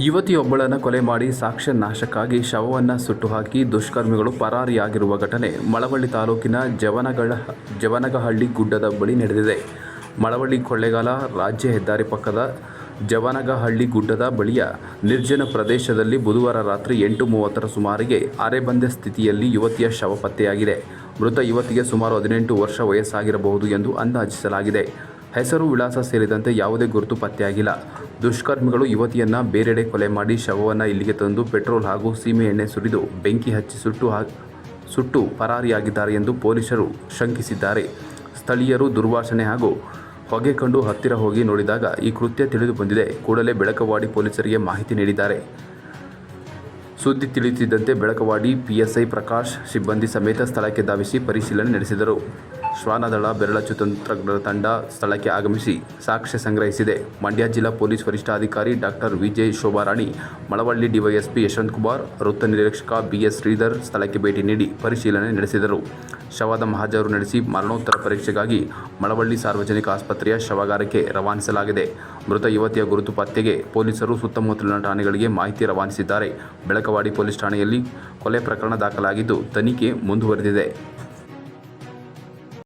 ಯುವತಿಯೊಬ್ಬಳನ್ನು ಕೊಲೆ ಮಾಡಿ ಸಾಕ್ಷ್ಯ ನಾಶಕ್ಕಾಗಿ ಶವವನ್ನು ಸುಟ್ಟು ಹಾಕಿ ದುಷ್ಕರ್ಮಿಗಳು ಪರಾರಿಯಾಗಿರುವ ಘಟನೆ ಮಳವಳ್ಳಿ ತಾಲೂಕಿನ ಜವನಗಹಳ್ಳಿ ಗುಡ್ಡದ ಬಳಿ ನಡೆದಿದೆ. ಮಳವಳ್ಳಿ ಕೊಳ್ಳೇಗಾಲ ರಾಜ್ಯ ಹೆದ್ದಾರಿ ಪಕ್ಕದ ಜವನಗಹಳ್ಳಿ ಗುಡ್ಡದ ಬಳಿಯ ನಿರ್ಜನ ಪ್ರದೇಶದಲ್ಲಿ ಬುಧವಾರ ರಾತ್ರಿ 8:30ರ ಸುಮಾರಿಗೆ ಅರೆಬಂದೆ ಸ್ಥಿತಿಯಲ್ಲಿ ಯುವತಿಯ ಶವ ಪತ್ತೆಯಾಗಿದೆ. ಮೃತ ಯುವತಿಗೆ ಸುಮಾರು 18 ವರ್ಷ ವಯಸ್ಸಾಗಿರಬಹುದು ಎಂದು ಅಂದಾಜಿಸಲಾಗಿದೆ. ಹೆಸರು, ವಿಳಾಸ ಸೇರಿದಂತೆ ಯಾವುದೇ ಗುರುತು ಪತ್ತೆಯಾಗಿಲ್ಲ. ದುಷ್ಕರ್ಮಿಗಳು ಯುವತಿಯನ್ನು ಬೇರೆಡೆ ಕೊಲೆ ಮಾಡಿ ಶವವನ್ನು ಇಲ್ಲಿಗೆ ತಂದು ಪೆಟ್ರೋಲ್ ಹಾಗೂ ಸೀಮೆ ಎಣ್ಣೆ ಸುರಿದು ಬೆಂಕಿ ಹಚ್ಚಿ ಸುಟ್ಟು ಪರಾರಿಯಾಗಿದ್ದಾರೆ ಎಂದು ಪೊಲೀಸರು ಶಂಕಿಸಿದ್ದಾರೆ. ಸ್ಥಳೀಯರು ದುರ್ವಾಸನೆ ಹಾಗೂ ಹೊಗೆ ಕಂಡು ಹತ್ತಿರ ಹೋಗಿ ನೋಡಿದಾಗ ಈ ಕೃತ್ಯ ತಿಳಿದು ಬಂದಿದೆ. ಕೂಡಲೇ ಬೆಳಕವಾಡಿ ಪೊಲೀಸರಿಗೆ ಮಾಹಿತಿ ನೀಡಿದ್ದಾರೆ. ಸುದ್ದಿ ತಿಳಿಯುತ್ತಿದ್ದಂತೆ ಬೆಳಕವಾಡಿ ಪಿಎಸ್ಐ ಪ್ರಕಾಶ್ ಸಿಬ್ಬಂದಿ ಸಮೇತ ಸ್ಥಳಕ್ಕೆ ಧಾವಿಸಿ ಪರಿಶೀಲನೆ ನಡೆಸಿದರು. ಶ್ವಾನದಳ ಬೆರಳಚ್ಚು ತಂತ್ರಜ್ಞರ ತಂಡ ಸ್ಥಳಕ್ಕೆ ಆಗಮಿಸಿ ಸಾಕ್ಷ್ಯ ಸಂಗ್ರಹಿಸಿದೆ. ಮಂಡ್ಯ ಜಿಲ್ಲಾ ಪೊಲೀಸ್ ವರಿಷ್ಠಾಧಿಕಾರಿ ಡಾಕ್ಟರ್ ವಿಜಯ್ ಶೋಭಾರಾಣಿ, ಮಳವಳ್ಳಿ ಡಿವೈಎಸ್ಪಿ ಯಶವಂತಕುಮಾರ್, ವೃತ್ತ ನಿರೀಕ್ಷಕ ಬಿಎಸ್ ಶ್ರೀಧರ್ ಸ್ಥಳಕ್ಕೆ ಭೇಟಿ ನೀಡಿ ಪರಿಶೀಲನೆ ನಡೆಸಿದರು. ಶವದ ಮಹಜರು ನಡೆಸಿ ಮರಣೋತ್ತರ ಪರೀಕ್ಷೆಗಾಗಿ ಮಳವಳ್ಳಿ ಸಾರ್ವಜನಿಕ ಆಸ್ಪತ್ರೆಯ ಶವಾಗಾರಕ್ಕೆ ರವಾನಿಸಲಾಗಿದೆ. ಮೃತ ಯುವತಿಯ ಗುರುತು ಪತ್ತೆಗೆ ಪೊಲೀಸರು ಸುತ್ತಮುತ್ತಲಿನ ಠಾಣೆಗಳಿಗೆ ಮಾಹಿತಿ ರವಾನಿಸಿದ್ದಾರೆ. ಬೆಳಕವಾಡಿ ಪೊಲೀಸ್ ಠಾಣೆಯಲ್ಲಿ ಕೊಲೆ ಪ್ರಕರಣ ದಾಖಲಾಗಿದ್ದು ತನಿಖೆ ಮುಂದುವರೆದಿದೆ.